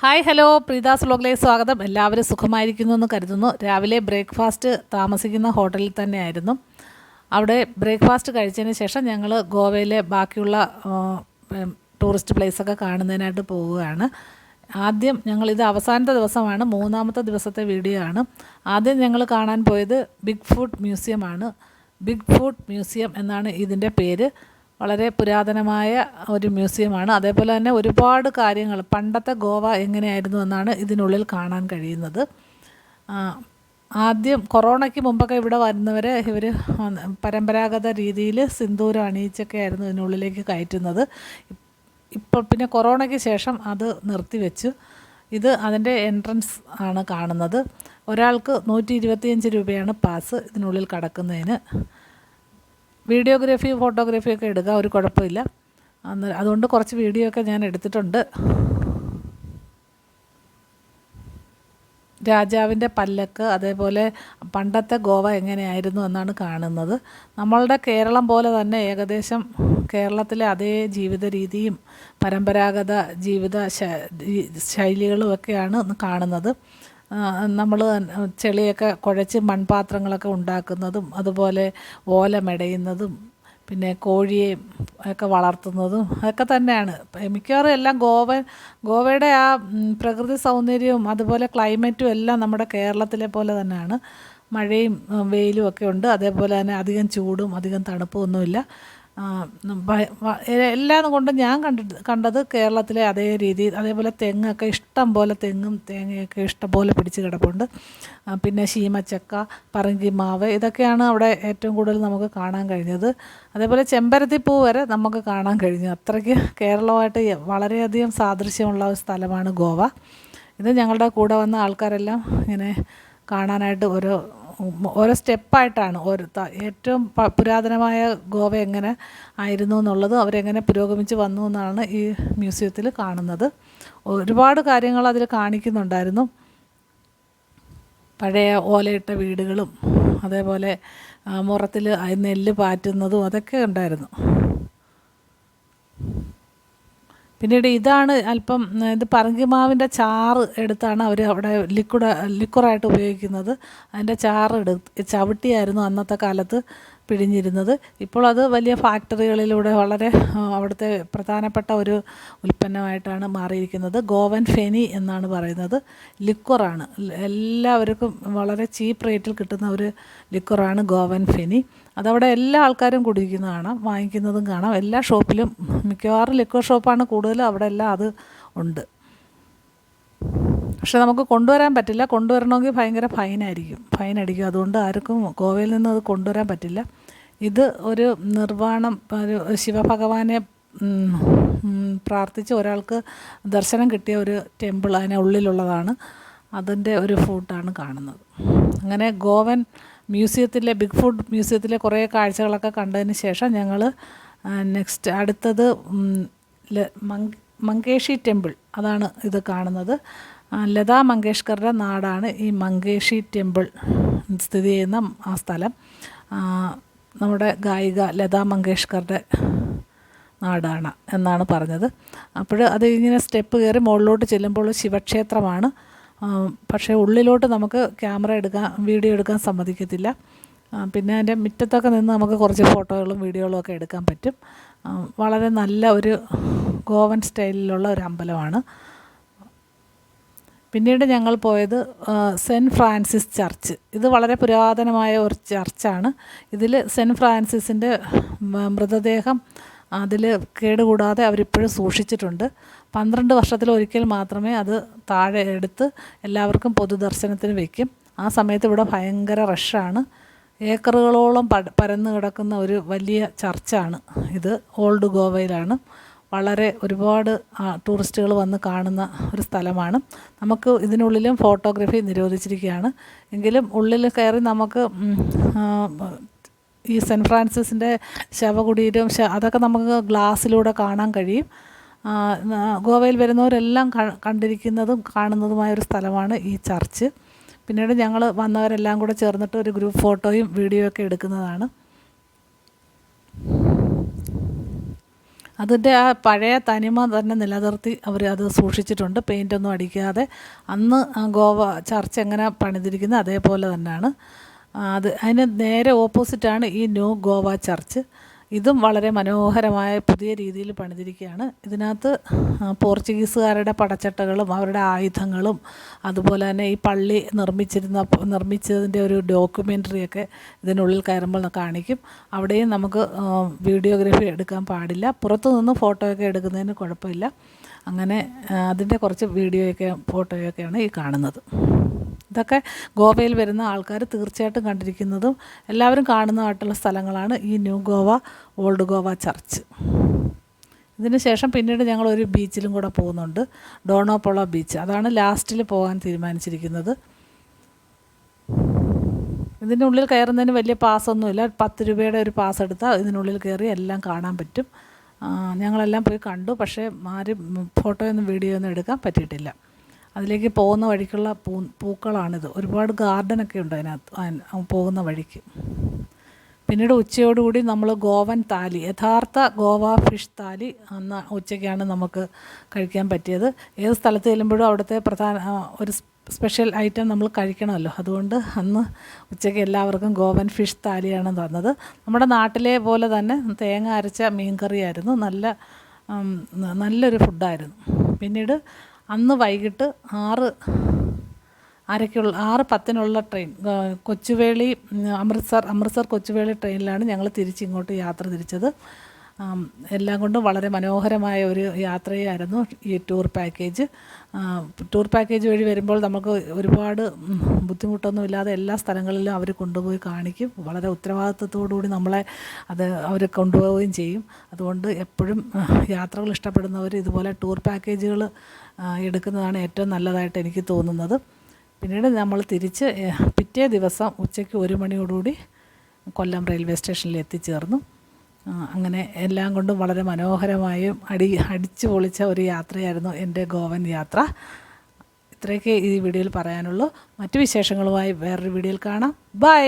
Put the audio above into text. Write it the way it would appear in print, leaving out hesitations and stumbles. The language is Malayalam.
ഹായ് ഹലോ പ്രീതാസ് വ്ലോഗിലേക്ക് സ്വാഗതം. എല്ലാവരും സുഖമായിരിക്കുന്നു എന്ന് കരുതുന്നു. രാവിലെ ബ്രേക്ക്ഫാസ്റ്റ് താമസിക്കുന്ന ഹോട്ടലിൽ തന്നെയായിരുന്നു. അവിടെ ബ്രേക്ക്ഫാസ്റ്റ് കഴിച്ചതിന് ശേഷം ഞങ്ങൾ ഗോവയിലെ ബാക്കിയുള്ള ടൂറിസ്റ്റ് പ്ലേസൊക്കെ കാണുന്നതിനായിട്ട് പോവുകയാണ്. ആദ്യം ഞങ്ങളിത് അവസാനത്തെ ദിവസമാണ്, മൂന്നാമത്തെ ദിവസത്തെ വീഡിയോ ആണ്. ആദ്യം ഞങ്ങൾ കാണാൻ പോയത് ബിഗ് ഫുട്ട് മ്യൂസിയമാണ്. ബിഗ് ഫുട്ട് മ്യൂസിയം എന്നാണ് ഇതിൻ്റെ പേര്. വളരെ പുരാതനമായ ഒരു മ്യൂസിയമാണ്. അതേപോലെ തന്നെ ഒരുപാട് കാര്യങ്ങൾ പണ്ടത്തെ ഗോവ എങ്ങനെയായിരുന്നു എന്നാണ് ഇതിനുള്ളിൽ കാണാൻ കഴിയുന്നത്. ആദ്യം കൊറോണയ്ക്ക് മുമ്പൊക്കെ ഇവിടെ വരുന്നവരെ ഇവർ പരമ്പരാഗത രീതിയിൽ സിന്ദൂരം അണിയിച്ചൊക്കെ ആയിരുന്നു ഇതിനുള്ളിലേക്ക് കയറ്റുന്നത്. ഇപ്പോൾ പിന്നെ കൊറോണയ്ക്ക് ശേഷം അത് നിർത്തിവെച്ചു. ഇത് അതിൻ്റെ എൻട്രൻസ് ആണ് കാണുന്നത്. ഒരാൾക്ക് 125 രൂപയാണ് പാസ് ഇതിനുള്ളിൽ കടക്കുന്നതിന്. വീഡിയോഗ്രാഫി ഫോട്ടോഗ്രാഫിയൊക്കെ എടുക്കുക, ഒരു കുഴപ്പമില്ല. അതുകൊണ്ട് കുറച്ച് വീഡിയോ ഒക്കെ ഞാൻ എടുത്തിട്ടുണ്ട്. രാജാവിൻ്റെ പല്ലക്ക്, അതേപോലെ പണ്ടത്തെ ഗോവ എങ്ങനെയായിരുന്നു എന്നാണ് കാണുന്നത്. നമ്മളുടെ കേരളം പോലെ തന്നെ ഏകദേശം കേരളത്തിലെ അതേ ജീവിത രീതിയും പരമ്പരാഗത ജീവിത ശൈലികളും ഒക്കെയാണ് കാണുന്നത്. നമ്മൾ ചെളിയൊക്കെ കുഴച്ച് മൺപാത്രങ്ങളൊക്കെ ഉണ്ടാക്കുന്നതും, അതുപോലെ ഓല മെടയുന്നതും, പിന്നെ കോഴിയെ ഒക്കെ വളർത്തുന്നതും അതൊക്കെ തന്നെയാണ്. മിക്കവാറും എല്ലാം ഗോവയുടെ ആ പ്രകൃതി സൗന്ദര്യവും അതുപോലെ ക്ലൈമറ്റും എല്ലാം നമ്മുടെ കേരളത്തിലെ പോലെ തന്നെയാണ്. മഴയും വെയിലും ഒക്കെ ഉണ്ട്. അതേപോലെ തന്നെ അധികം ചൂടും അധികം തണുപ്പും ഒന്നുമില്ല. എല്ലാം കൊണ്ട് ഞാൻ കണ്ടത് കേരളത്തിലെ അതേ രീതിയിൽ. അതേപോലെ തെങ്ങൊക്കെ ഇഷ്ടം പോലെ, തെങ്ങും തേങ്ങയൊക്കെ ഇഷ്ടം പോലെ പിടിച്ച് കിടപ്പുണ്ട്. പിന്നെ ശീമച്ചക്ക, പറങ്കിമാവ്, ഇതൊക്കെയാണ് അവിടെ ഏറ്റവും കൂടുതൽ നമുക്ക് കാണാൻ കഴിഞ്ഞത്. അതേപോലെ ചെമ്പരത്തിപ്പൂ വരെ നമുക്ക് കാണാൻ കഴിഞ്ഞു. അത്രയ്ക്ക് കേരളമായിട്ട് വളരെയധികം സാദൃശ്യമുള്ള ഒരു സ്ഥലമാണ് ഗോവ. ഇത് ഞങ്ങളുടെ കൂടെ വന്ന ആൾക്കാരെല്ലാം ഇങ്ങനെ കാണാനായിട്ട് ഓരോ സ്റ്റെപ്പായിട്ടാണ് ഏറ്റവും പുരാതനമായ ഗോവ എങ്ങനെ ആയിരുന്നു എന്നുള്ളത്, അവരെങ്ങനെ പുരോഗമിച്ച് വന്നു എന്നാണ് ഈ മ്യൂസിയത്തിൽ കാണുന്നത്. ഒരുപാട് കാര്യങ്ങൾ അതിൽ കാണിക്കുന്നുണ്ടായിരുന്നു. പഴയ ഓലയിട്ട വീടുകളും അതേപോലെ മുറത്തിൽ നെല്ല് പാറ്റുന്നതും അതൊക്കെ ഉണ്ടായിരുന്നു. പിന്നീട് ഇതാണ് അല്പം, ഇത് പറങ്കിമാവിൻ്റെ ചാറ് എടുത്താണ് അവർ അവിടെ ലിക്വറായിട്ട് ഉപയോഗിക്കുന്നത്. അതിൻ്റെ ചാറ് ചവിട്ടിയായിരുന്നു അന്നത്തെ കാലത്ത് പിഴിഞ്ഞിരുന്നത്. ഇപ്പോൾ അത് വലിയ ഫാക്ടറികളിലൂടെ വളരെ അവിടുത്തെ പ്രധാനപ്പെട്ട ഒരു ഉൽപ്പന്നമായിട്ടാണ് മാറിയിരിക്കുന്നത്. ഗോവൻ ഫെനി എന്നാണ് പറയുന്നത്. ലിക്വറാണ്, എല്ലാവർക്കും വളരെ ചീപ്പ് റേറ്റിൽ കിട്ടുന്ന ഒരു ലിക്വറാണ് ഗോവൻ ഫെനി. അതവിടെ എല്ലാ ആൾക്കാരും കുടിക്കുന്നത് കാണാം, വാങ്ങിക്കുന്നതും കാണാം. എല്ലാ ഷോപ്പിലും, മിക്കവാറും ലിക്വർ ഷോപ്പാണ് കൂടുതലും, അവിടെ എല്ലാം അത് ഉണ്ട്. പക്ഷെ നമുക്ക് കൊണ്ടുവരാൻ പറ്റില്ല. കൊണ്ടുവരണമെങ്കിൽ ഭയങ്കര ഫൈൻ അടിക്കും. അതുകൊണ്ട് ആർക്കും ഗോവയിൽ നിന്ന് അത് കൊണ്ടുവരാൻ പറ്റില്ല. ഇത് ഒരു ഒരു ശിവഭഗവാനെ പ്രാർത്ഥിച്ച് ഒരാൾക്ക് ദർശനം കിട്ടിയ ഒരു ടെമ്പിൾ, അതിന് ഉള്ളിലുള്ളതാണ്. അതിൻ്റെ ഒരു ഫുഡാണ് കാണുന്നത്. അങ്ങനെ ഗോവൻ മ്യൂസിയത്തിലെ ബിഗ് ഫുഡ് മ്യൂസിയത്തിലെ കുറേ കാഴ്ചകളൊക്കെ കണ്ടതിന് ശേഷം ഞങ്ങൾ അടുത്തത് മങ്കേഷി ടെമ്പിൾ, അതാണ് ഇത് കാണുന്നത്. ലതാ മങ്കേഷ്കറുടെ നാടാണ് ഈ മങ്കേഷി ടെമ്പിൾ സ്ഥിതി ചെയ്യുന്ന ആ സ്ഥലം. നമ്മുടെ ഗായിക ലതാ മങ്കേഷ്കറുടെ നാടാണ് എന്നാണ് പറഞ്ഞത്. അപ്പോൾ അത് ഇങ്ങനെ സ്റ്റെപ്പ് കയറി മുകളിലോട്ട് ചെല്ലുമ്പോൾ ശിവക്ഷേത്രമാണ്. പക്ഷേ ഉള്ളിലോട്ട് നമുക്ക് വീഡിയോ എടുക്കാൻ സമ്മതിക്കത്തില്ല. പിന്നെ അതിൻ്റെ മുറ്റത്തൊക്കെ നിന്ന് നമുക്ക് കുറച്ച് ഫോട്ടോകളും വീഡിയോകളും ഒക്കെ എടുക്കാൻ പറ്റും. വളരെ നല്ല ഒരു ഗോവൻ സ്റ്റൈലിലുള്ള ഒരു അമ്പലമാണ്. പിന്നീട് ഞങ്ങൾ പോയത് സെൻറ്റ് ഫ്രാൻസിസ് ചർച്ച്. ഇത് വളരെ പുരാതനമായ ഒരു ചർച്ചാണ്. ഇതിൽ സെൻറ്റ് ഫ്രാൻസിസിൻ്റെ മൃതദേഹം അതിൽ കേടുകൂടാതെ അവരിപ്പോഴും സൂക്ഷിച്ചിട്ടുണ്ട്. 12 വർഷത്തിലൊരിക്കൽ മാത്രമേ അത് താഴെ എടുത്ത് എല്ലാവർക്കും പൊതുദർശനത്തിന് വയ്ക്കും. ആ സമയത്ത് ഇവിടെ ഭയങ്കര റഷാണ്. ഏക്കറുകളോളം പരന്ന് കിടക്കുന്ന ഒരു വലിയ ചർച്ചാണ് ഇത്. ഓൾഡ് ഗോവയിലാണ്. വളരെ ഒരുപാട് ടൂറിസ്റ്റുകൾ വന്ന് കാണുന്ന ഒരു സ്ഥലമാണ്. നമുക്ക് ഇതിനുള്ളിലും ഫോട്ടോഗ്രാഫി നിരോധിച്ചിരിക്കുകയാണ്. എങ്കിലും ഉള്ളിൽ കയറി നമുക്ക് ഈ സെൻറ്റ് ഫ്രാൻസിസിൻ്റെ ശവകുടീരം അതൊക്കെ നമുക്ക് ഗ്ലാസ്സിലൂടെ കാണാൻ കഴിയും. ഗോവയിൽ വരുന്നവരെല്ലാം കണ്ടിരിക്കുന്നതും കാണുന്നതുമായ ഒരു സ്ഥലമാണ് ഈ ചർച്ച്. പിന്നീട് ഞങ്ങൾ വന്നവരെല്ലാം കൂടെ ചേർന്നിട്ട് ഒരു ഗ്രൂപ്പ് ഫോട്ടോയും വീഡിയോ ഒക്കെ എടുക്കുന്നതാണ്. അതിൻ്റെ ആ പഴയ തനിമ തന്നെ നിലനിർത്തി അവർ അത് സൂക്ഷിച്ചിട്ടുണ്ട്, പെയിൻ്റൊന്നും അടിക്കാതെ. അന്ന് ഗോവ ചർച്ച് എങ്ങനെ പണിതിരിക്കുന്നത് അതേപോലെ തന്നെയാണ്. അതിന് നേരെ ഓപ്പോസിറ്റാണ് ഈ ന്യൂ ഗോവ ചർച്ച്. ഇതും വളരെ മനോഹരമായ പുതിയ രീതിയിൽ പണിതിരിക്കുകയാണ്. ഇതിനകത്ത് പോർച്ചുഗീസുകാരുടെ പടച്ചട്ടകളും അവരുടെ ആയുധങ്ങളും അതുപോലെ തന്നെ ഈ പള്ളി നിർമ്മിച്ചതിൻ്റെ ഒരു ഡോക്യുമെൻ്ററിയൊക്കെ ഇതിനുള്ളിൽ കയറുമ്പോൾ കാണിക്കും. അവിടെയും നമുക്ക് വീഡിയോഗ്രാഫി എടുക്കാൻ പാടില്ല, പുറത്തു നിന്ന് ഫോട്ടോയൊക്കെ എടുക്കുന്നതിന് കുഴപ്പമില്ല. അങ്ങനെ അതിൻ്റെ കുറച്ച് വീഡിയോയൊക്കെ ഫോട്ടോയൊക്കെയാണ് ഈ കാണുന്നത്. ഇതൊക്കെ ഗോവയിൽ വരുന്ന ആൾക്കാർ തീർച്ചയായിട്ടും കണ്ടിരിക്കുന്നതും എല്ലാവരും കാണുന്നതായിട്ടുള്ള സ്ഥലങ്ങളാണ് ഈ new Goa, old Goa church. ഇതിന് ശേഷം പിന്നീട് ഞങ്ങളൊരു ബീച്ചിലും കൂടെ പോകുന്നുണ്ട്, ഡോണോപോള ബീച്ച്. അതാണ് ലാസ്റ്റിൽ പോകാൻ തീരുമാനിച്ചിരിക്കുന്നത്. ഇതിനുള്ളിൽ കയറുന്നതിന് വലിയ പാസ്സൊന്നുമില്ല, 10 രൂപയുടെ ഒരു പാസ് എടുത്താൽ ഇതിനുള്ളിൽ കയറി എല്ലാം കാണാൻ പറ്റും. ഞങ്ങളെല്ലാം പോയി കണ്ടു, പക്ഷേ ആരും ഫോട്ടോയൊന്നും വീഡിയോ ഒന്നും എടുക്കാൻ പറ്റിയിട്ടില്ല. അതിലേക്ക് പോകുന്ന വഴിക്കുള്ള പൂക്കളാണിത്. ഒരുപാട് ഗാർഡനൊക്കെ ഉണ്ട് അതിനകത്ത് പോകുന്ന വഴിക്ക്. പിന്നീട് ഉച്ചയോടുകൂടി നമ്മൾ ഗോവൻ താലി, യഥാർത്ഥ ഗോവ ഫിഷ് താലി അന്ന് ഉച്ചയ്ക്കാണ് നമുക്ക് കഴിക്കാൻ പറ്റിയത്. ഏത് സ്ഥലത്ത് ചെല്ലുമ്പോഴും അവിടുത്തെ ഒരു സ്പെഷ്യൽ ഐറ്റം നമ്മൾ കഴിക്കണമല്ലോ. അതുകൊണ്ട് അന്ന് ഉച്ചയ്ക്ക് എല്ലാവർക്കും ഗോവൻ ഫിഷ് താലിയാണ് തന്നത്. നമ്മുടെ നാട്ടിലെ പോലെ തന്നെ തേങ്ങ അരച്ച മീൻകറിയായിരുന്നു. നല്ലൊരു ഫുഡായിരുന്നു. പിന്നീട് അന്ന് വൈകിട്ട് 6:10 ട്രെയിൻ കൊച്ചുവേളി അമൃത്സർ കൊച്ചുവേളി ട്രെയിനിലാണ് ഞങ്ങൾ തിരിച്ചിങ്ങോട്ട് യാത്ര തിരിച്ചത്. എല്ലാം കൊണ്ടും വളരെ മനോഹരമായ ഒരു യാത്രയായിരുന്നു ഈ ടൂർ പാക്കേജ് വഴി വരുമ്പോൾ നമുക്ക് ഒരുപാട് ബുദ്ധിമുട്ടൊന്നുമില്ലാതെ എല്ലാ സ്ഥലങ്ങളിലും അവർ കൊണ്ടുപോയി കാണിക്കും. വളരെ ഉത്തരവാദിത്വത്തോടുകൂടി നമ്മളെ അവർ കൊണ്ടുപോവുകയും ചെയ്യും. അതുകൊണ്ട് എപ്പോഴും യാത്രകൾ ഇഷ്ടപ്പെടുന്നവർ ഇതുപോലെ ടൂർ പാക്കേജുകൾ എടുക്കുന്നതാണ് ഏറ്റവും നല്ലതായിട്ട് എനിക്ക് തോന്നുന്നത്. പിന്നീട് നമ്മൾ തിരിച്ച് പിറ്റേ ദിവസം ഉച്ചയ്ക്ക് 1 മണിയോടുകൂടി കൊല്ലം റെയിൽവേ സ്റ്റേഷനിൽ എത്തിച്ചേർന്നു. അങ്ങനെ എല്ലാം കൊണ്ടും വളരെ മനോഹരമായും അടിച്ചു പൊളിച്ച ഒരു യാത്രയായിരുന്നു എൻ്റെ ഗോവൻ യാത്ര. ഇത്രയൊക്കെ ഈ വീഡിയോയിൽ പറയാനുള്ളൂ. മറ്റു വിശേഷങ്ങളുമായി വേറൊരു വീഡിയോയിൽ കാണാം. ബൈ.